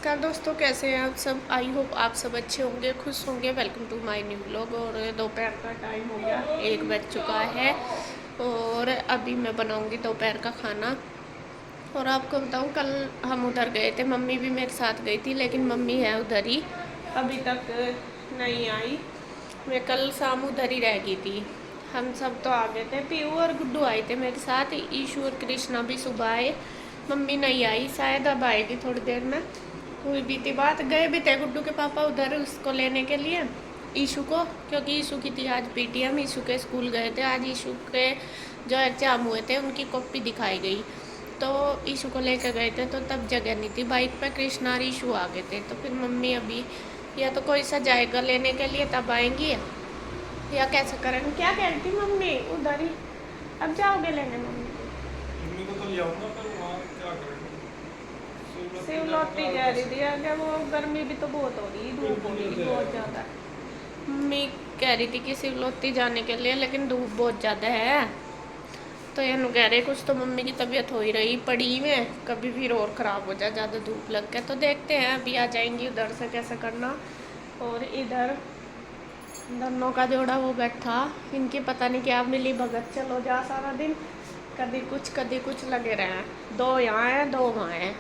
नमस्कार दोस्तों, कैसे हैं आप सब। आई होप आप सब अच्छे होंगे, खुश होंगे। Welcome to my new vlog. और दोपहर का टाइम हो गया, 1 बज चुका है और अभी मैं बनाऊंगी दोपहर का खाना। और आपको बताऊं, कल हम उधर गए थे, मम्मी भी मेरे साथ गई थी, लेकिन मम्मी है उधर ही, अभी तक नहीं आई। मैं कल शाम उधर ही रह गई थी। हम सब तो आ गए थे, पीयू और गुड्डू आए थे मेरे साथ, ईशू और कृष्णा भी सुबह आए। मम्मी नहीं आई, शायद अब आएगी थोड़ी देर में। हुई भी थी बात, गए भी थे गुड्डू के पापा उधर उसको लेने के लिए, ईशू को, क्योंकि ईशू की थी आज पीटीएम। ईशू के स्कूल गए थे आज, ईशू के जो एग्जाम हुए थे उनकी कॉपी दिखाई गई, तो ईशू को लेकर गए थे, तो तब जगह नहीं थी बाइक पे। कृष्णा और ईशू आ गए थे, तो फिर मम्मी अभी या तो कोई सा जाएगा लेने के लिए तब आएंगी, या कैसे करेंगे। क्या कह रही थी मम्मी उधर ही, अब जाओगे लेने मम्मी मम्मी को तो ले आऊंगा, पर वहाँ क्या करेंगे। शिवलौती कह रही थी कि वो गर्मी भी तो बहुत हो रही, धूप हो रही बहुत ज़्यादा। मम्मी कह रही थी कि शिवलौती जाने के लिए, लेकिन धूप बहुत ज़्यादा है, तो ये कह रहे कुछ तो मम्मी की तबीयत हो ही रही पड़ी में, कभी फिर और ख़राब हो जाए ज़्यादा धूप लग के। तो देखते हैं अभी आ जाएंगी उधर से कैसे करना। और इधर दोनों का जोड़ा वो बैठा, इनकी पता नहीं क्या मिली भगत, चलो जा सारा दिन कभी कुछ लगे रहे हैं। 2 यहाँ हैं 2 वहाँ हैं।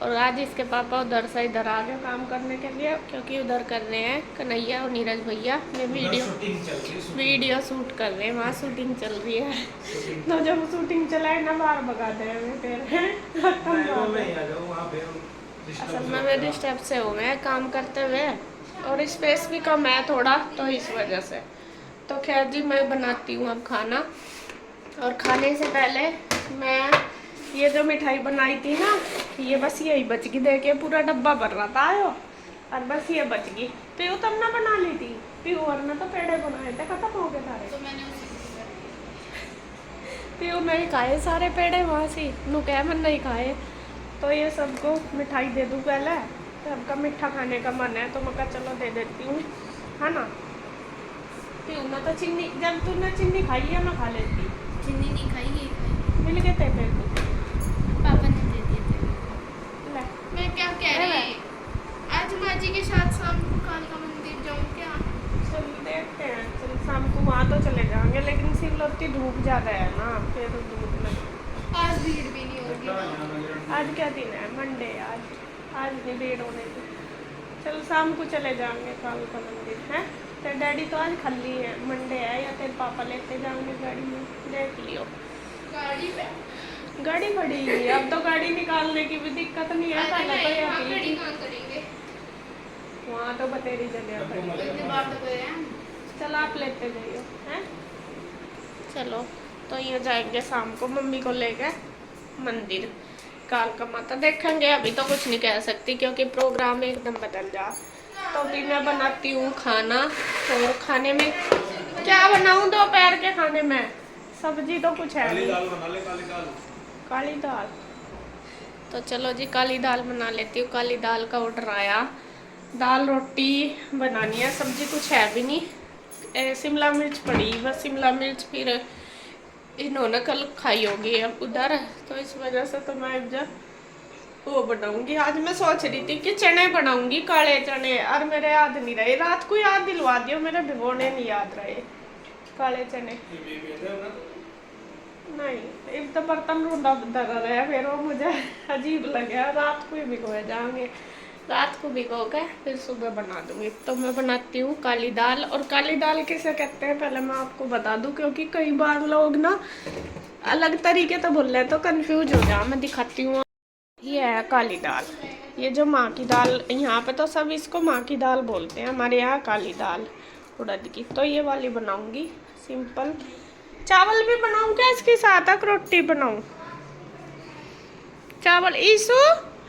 और आज इसके पापा उधर से इधर आ गए काम करने के लिए, क्योंकि उधर कर रहे हैं कन्हैया और नीरज भैया में वीडियो शूट कर रहे हैं, वहाँ शूटिंग चल रही है। तो जब शूटिंग चलाए ना बाहर भगा दे हमें फिर। असल में मैं डिस्टर्ब से हो गए काम करते हुए, और स्पेस भी कम है थोड़ा, तो इस वजह से। तो खैर जी, मैं बनाती हूँ अब खाना। और खाने से पहले मैं ये जो मिठाई बनाई थी ना, ये बस यही बच गई, देखिए पूरा डब्बा भर रहा था आयो, और बस ये बच गई। पीयू तब ना बना ली थी, पीयू और ना तो पेड़े बनाए थे, खत्म हो गए सारे, तो मैंने पीयू नहीं खाए सारे पेड़े वहाँ से, नु कह मन नहीं खाए। तो ये सबको मिठाई दे दूँ पहले, सबका मीठा खाने का मन है, तो मैं कहा चलो दे देती हूँ, है ना। पीयू ना तो चीनी, जब तूने चीनी खाई है मैं खा लेती। चीनी नहीं खाई, मिल गए थे फिर पापा ने दे दिए थे। ले। मैं क्या कह रही, आज माँ जी के साथ शाम को कालका मंदिर जाऊँ क्या? चल देखते हैं, चल शाम को वहाँ तो चले जाएंगे, लेकिन शिवलौती धूप ज़्यादा है ना, फिर धूप में आज भीड़ भी नहीं होगी। आज क्या दिन है, मंडे। आज नहीं भीड़ होने की। चल शाम को चले जाएंगे कालका मंदिर है। तेरे डैडी तो आज खाली है, मंडे है, या तेरे पापा लेते जाएंगे गाड़ी में, देख लियो। गाड़ी पे गाड़ी खड़ी है, अब तो गाड़ी निकालने की भी दिक्कत नहीं है, पहले तो वहाँ ये खड़ी थी। कहाँ करेंगे? वहाँ तो बतेरी जगह खड़ी है। इतने बार तो गए हैं। चल आप लेते जाइए हैं। चलो तो ये जाएंगे शाम को मम्मी को लेके मंदिर, कालका माता देखेंगे। अभी तो कुछ नहीं कह सकती, क्योंकि प्रोग्राम एकदम बदल जा। तो अभी मैं बनाती हूँ खाना। तो खाने में क्या बनाऊँ दोपहर के खाने में, सब्जी तो कुछ है काली नहीं। दाल बना ले, काली दाल। काली दाल, तो चलो जी काली दाल बना लेती हूँ। काली दाल का ऑर्डर आया। दाल रोटी बनानी है, सब्जी कुछ है भी नहीं। शिमला मिर्च पड़ी, बस शिमला मिर्च फिर इन्होंने कल खाई होगी अब उधर, तो इस वजह से तो मैं जब वो बनाऊंगी। आज मैं सोच रही थी कि चने बनाऊंगी, काले चने, और मेरे याद नहीं रहे, रात को याद दिलवा दियो, मेरे भिगोने नहीं याद रहे काले चने। नहीं, एक तो बर्तन रूंधा धरा रहा, फिर वो मुझे अजीब लगे, रात को ही भिगोए जाएंगे। रात को भिगो के फिर सुबह बना दूंगी। तो मैं बनाती हूँ काली दाल। और काली दाल किसे कहते हैं पहले मैं आपको बता दूं, क्योंकि कई बार लोग ना अलग तरीके तो बोल रहे, तो कंफ्यूज हो जाओ। मैं दिखाती हूँ, ये है काली दाल। ये जो माँ की दाल, यहाँ पे तो सब इसको माँ की दाल बोलते हैं, हमारे यहाँ काली दाल उड़द की। तो ये वाली बनाऊंगी सिंपल। चावल भी बनाऊँ क्या इसके साथ, तक रोटी बनाऊँ? चावल ईसु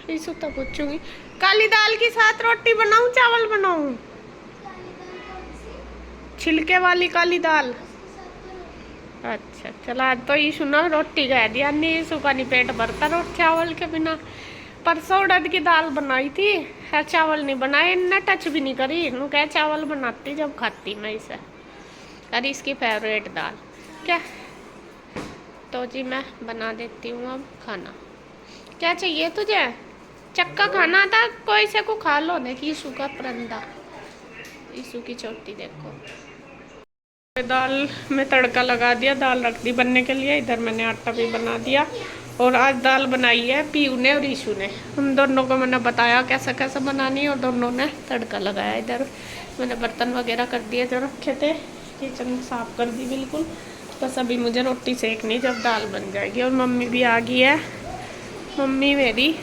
ईसु तो पूछूंगी, काली दाल के साथ रोटी बनाऊं चावल बनाऊं? छिलके वाली काली दाल। अच्छा चला, आज तो ईशु ना रोटी कह दिया, नहीं ईशु का नहीं पेट भरता रोटी चावल के बिना। परसों उड़द की दाल बनाई थी, है चावल नहीं बनाए, इतना टच भी नहीं करी। नू कह चावल बनाती जब खाती मैं इसे, अरे इसकी फेवरेट दाल क्या। तो जी मैं बना देती हूँ अब खाना। क्या चाहिए तुझे? चक्का खाना था कोई से को खा लो ने ईसू का परंदा, ईसू की चोटी देखो। दाल में तड़का लगा दिया, दाल रख दी बनने के लिए। इधर मैंने आटा भी बना दिया और आज दाल बनाई है पीयू ने और ईशू ने। हम दोनों को मैंने बताया कैसा कैसा बनानी है और दोनों ने तड़का लगाया। इधर मैंने बर्तन वगैरह कर दिए जो रखे थे, किचन साफ कर दी बिल्कुल। बस अभी मुझे रोटी सेकनी जब दाल बन जाएगी। और मम्मी भी आ गई है, मम्मी मेरी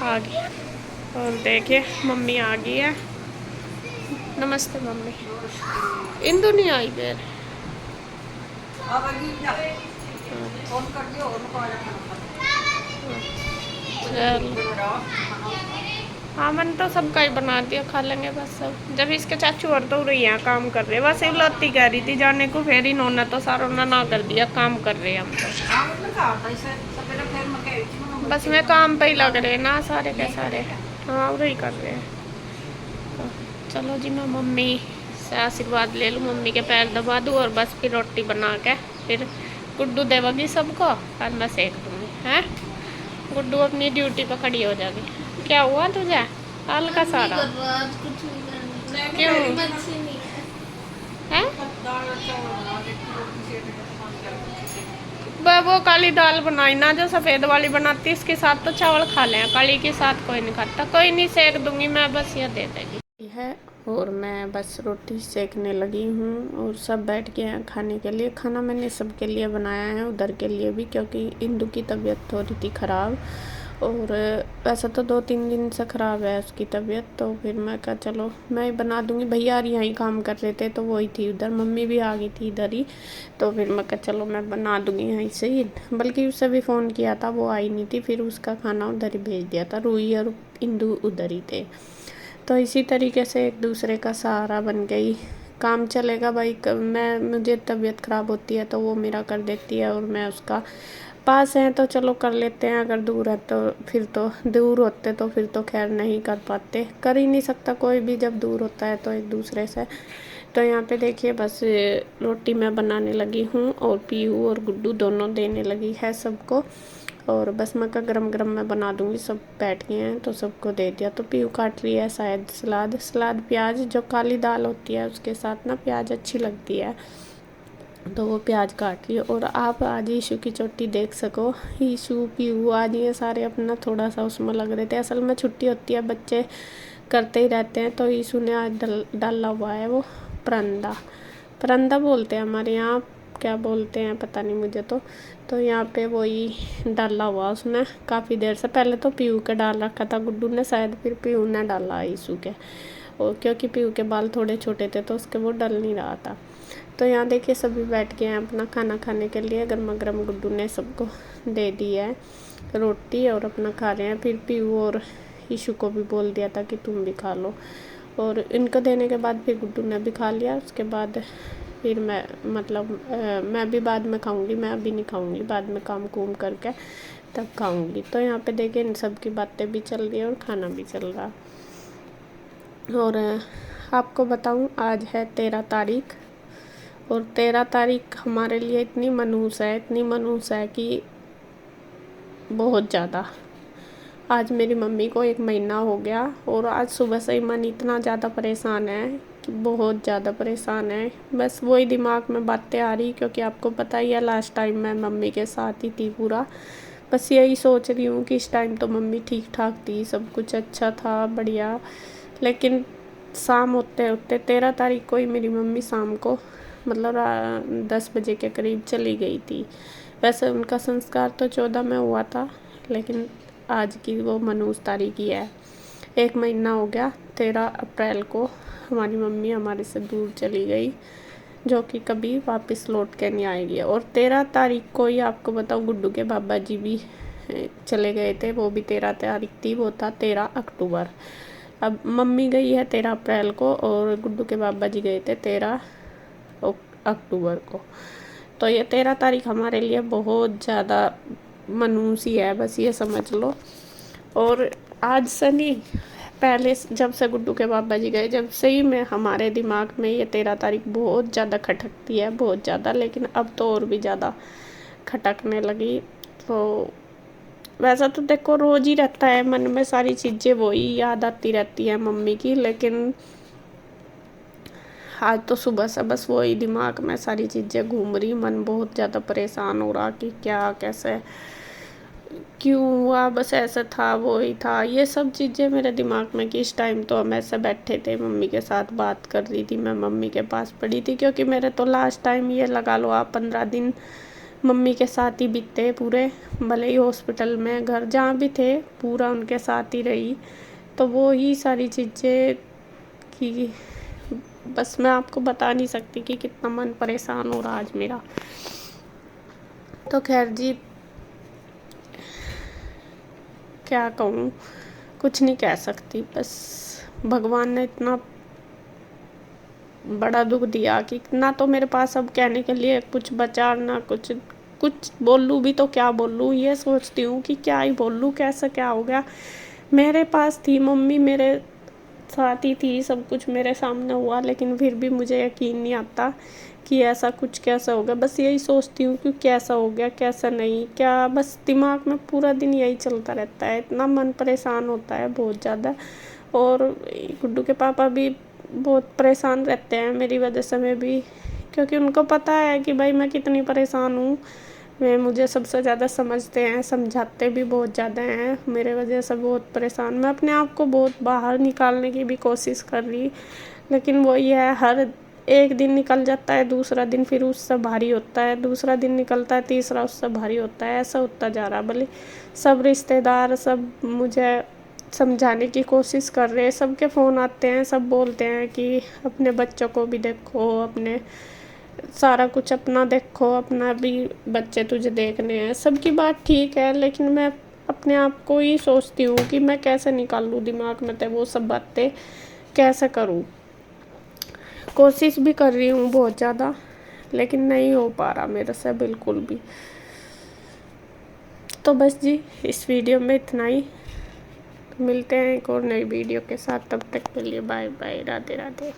आ गई और देखिए मम्मी आ गई है। नमस्ते मम्मी। इंदु नहीं आई फिर हाँ मैंने तो सबका ही बना दिया, खा लेंगे बस सब। जब इसके चाचू और तो रही हैं काम कर रहे, बस इवलती कह रही थी जाने को, फिर इन्होंने तो सारों ने ना कर दिया, काम कर रहे हैं हम तो। बस मैं काम पे ही लग रहे ना सारे के सारे, हाँ वही कर रहे हैं। तो चलो जी मैं मम्मी से आशीर्वाद ले लूँ, मम्मी के पैर दबा दूँ और बस फिर रोटी बना के फिर गुड्डू देवगी सबको और मैं सेक दूँगी। हैं गुड्डू अपनी ड्यूटी पर खड़ी हो जाएगी। क्या हुआ तुझे हल्का सारा? क्यों है? वो काली दाल बनाई ना जो सफ़ेद वाली बनाती, इसके साथ तो चावल खा लें, काली के साथ कोई नहीं खाता। कोई नहीं सेक दूंगी मैं, बस ये दे देगी है। और मैं बस रोटी सेकने लगी हूँ और सब बैठ गए हैं खाने के लिए। खाना मैंने सबके लिए बनाया है, उधर के लिए भी, क्योंकि इंदु की तबीयत हो रही थी ख़राब और वैसा तो 2-3 दिन से ख़राब है उसकी तबीयत। तो फिर मैं कहा चलो मैं ही बना दूँगी। भैया यहीं काम कर रहे थे तो वही थी उधर, मम्मी भी आ गई थी इधर ही। तो फिर मैं कहा चलो मैं बना दूँगी यहीं से ही। बल्कि उससे भी फ़ोन किया था, वो आई नहीं थी, फिर उसका खाना उधर ही भेज दिया था। रूही और इंदु उधर ही थे। तो इसी तरीके से एक दूसरे का सहारा बन गई। काम चलेगा भाई, मुझे तबीयत ख़राब होती है तो वो मेरा कर देती है और मैं उसका। पास हैं तो चलो कर लेते हैं, अगर दूर है तो फिर तो दूर होते तो फिर तो खैर नहीं कर पाते, कर ही नहीं सकता कोई भी जब दूर होता है तो एक दूसरे से। तो यहाँ पे देखिए बस रोटी मैं बनाने लगी हूँ और पीयू और गुड्डू दोनों देने लगी है सबको। और बस मैं का गरम गरम मैं बना दूँगी, सब बैठ गए हैं तो सबको दे दिया। तो पीयू काट रही है शायद सलाद प्याज, जो काली दाल होती है उसके साथ ना प्याज अच्छी लगती है, तो वो प्याज काट लिया। और आप आज ईशू की चोटी देख सको, ईशू पीयू आज ये सारे अपना थोड़ा सा उसमें लग रहे थे। असल में छुट्टी होती है, बच्चे करते ही रहते हैं। तो ईशू ने आज डाला हुआ है वो परंदा बोलते हैं हमारे यहाँ, क्या बोलते हैं पता नहीं मुझे तो यहाँ पे वही डाला हुआ उसने काफ़ी देर से। पहले तो पीयू के डाल रखा था गुड्डू ने शायद, फिर पीयू ने डाला ईशू के, और क्योंकि पीयू के बाल थोड़े छोटे थे तो उसके वो डल नहीं रहा था। तो यहाँ देखिए सभी बैठ गए हैं अपना खाना खाने के लिए। गर्मा गर्म गुड्डू ने सबको दे दी है रोटी और अपना खा रहे हैं। फिर पीयू और ईशू को भी बोल दिया था कि तुम भी खा लो, और इनको देने के बाद फिर गुड्डू ने भी खा लिया। उसके बाद फिर मैं भी बाद में खाऊंगी, मैं अभी नहीं खाऊंगी, बाद में काम कुम करके तब खाऊंगी। तो यहाँ पे देखिए इन सब की बातें भी चल रही है और खाना भी चल रहा। और आपको बताऊं आज है 13 तारीख, और 13 तारीख हमारे लिए इतनी मनहूस है कि बहुत ज़्यादा। आज मेरी मम्मी को 1 महीना हो गया और आज सुबह से ही मन इतना ज़्यादा परेशान है कि बहुत ज़्यादा परेशान है। बस वही दिमाग में बातें आ रही, क्योंकि आपको पता ही है लास्ट टाइम मैं मम्मी के साथ ही थी पूरा। बस यही सोच रही हूँ कि इस टाइम तो मम्मी ठीक ठाक थी, सब कुछ अच्छा था बढ़िया। लेकिन शाम होते होते 13 तारीख को ही मेरी मम्मी शाम को 10 बजे के करीब चली गई थी। वैसे उनका संस्कार तो 14 में हुआ था, लेकिन आज की वो मनहूस तारीख ही है। 1 महीना हो गया, 13 अप्रैल को हमारी मम्मी हमारे से दूर चली गई, जो कि कभी वापस लौट के नहीं आएगी। और 13 तारीख को ही आपको बताऊँ गुड्डू के बाबा जी भी चले गए थे, वो भी 13 तारीख थी, वो था 13 अक्टूबर। अब मम्मी गई है 13 अप्रैल को और गुड्डू के बाबा जी गए थे 13 अक्टूबर को। तो ये 13 तारीख हमारे लिए बहुत ज़्यादा मनहूस ही है, बस ये समझ लो। और आज से नहीं, पहले जब से गुड्डू के बाबा जी गए, जब से ही हमारे दिमाग में ये 13 तारीख बहुत ज़्यादा खटकती है, बहुत ज़्यादा। लेकिन अब तो और भी ज़्यादा खटकने लगी। तो वैसा तो देखो रोज ही रहता है मन में, सारी चीज़ें वही याद आती रहती है मम्मी की, लेकिन आज तो सुबह से बस वही दिमाग में सारी चीज़ें घूम रही, मन बहुत ज़्यादा परेशान हो रहा कि क्या कैसे क्यों हुआ, बस ऐसा था वही था, ये सब चीज़ें मेरे दिमाग में कि इस टाइम तो हम ऐसे बैठे थे मम्मी के साथ बात कर रही थी, मैं मम्मी के पास पड़ी थी, क्योंकि मेरे तो लास्ट टाइम ये लगा लो आप 15 दिन मम्मी के साथ ही बीते पूरे, भले ही हॉस्पिटल में घर जहाँ भी थे पूरा उनके साथ ही रही। तो वो ही सारी चीज़ें कि बस मैं आपको बता नहीं सकती कि कितना मन परेशान हो रहा आज मेरा। तो खैर जी, क्या कहूँ, कुछ नहीं कह सकती, बस भगवान ने इतना बड़ा दुख दिया कि ना तो मेरे पास अब कहने के लिए कुछ बचा ना कुछ, कुछ बोलूँ भी तो क्या बोलूँ, ये सोचती हूँ कि क्या ही बोलूँ, कैसे क्या हो गया। मेरे पास थी मम्मी, मेरे साथ ही थी, सब कुछ मेरे सामने हुआ, लेकिन फिर भी मुझे यकीन नहीं आता कि ऐसा कुछ कैसा हो गया। बस यही सोचती हूँ कि कैसा हो गया कैसा नहीं, क्या बस दिमाग में पूरा दिन यही चलता रहता है, इतना मन परेशान होता है बहुत ज़्यादा। और गुड्डू के पापा भी बहुत परेशान रहते हैं मेरी वजह से, मैं भी, क्योंकि उनको पता है कि भाई मैं कितनी परेशान हूँ, वे मुझे सबसे ज़्यादा समझते हैं, समझाते भी बहुत ज़्यादा हैं, मेरे वजह से बहुत परेशान, मैं अपने आप को बहुत बाहर निकालने की भी कोशिश कर रही, लेकिन वही है, हर एक दिन निकल जाता है दूसरा दिन फिर उससे भारी होता है, दूसरा दिन निकलता है तीसरा उससे भारी होता है, ऐसा होता जा रहा। भले सब रिश्तेदार सब मुझे समझाने की कोशिश कर रहे हैं, सबके फ़ोन आते हैं, सब बोलते हैं कि अपने बच्चों को भी देखो, अपने सारा कुछ अपना देखो, अपना भी बच्चे तुझे देखने हैं, सबकी बात ठीक है, लेकिन मैं अपने आप को ही सोचती हूँ कि मैं कैसे निकालूँ दिमाग में तो वो सब बातें, कैसे करूँ। कोशिश भी कर रही हूँ बहुत ज़्यादा, लेकिन नहीं हो पा रहा मेरे से बिल्कुल भी। तो बस जी, इस वीडियो में इतना ही, मिलते हैं एक और नई वीडियो के साथ, तब तक के लिए बाय बाय, राधे राधे।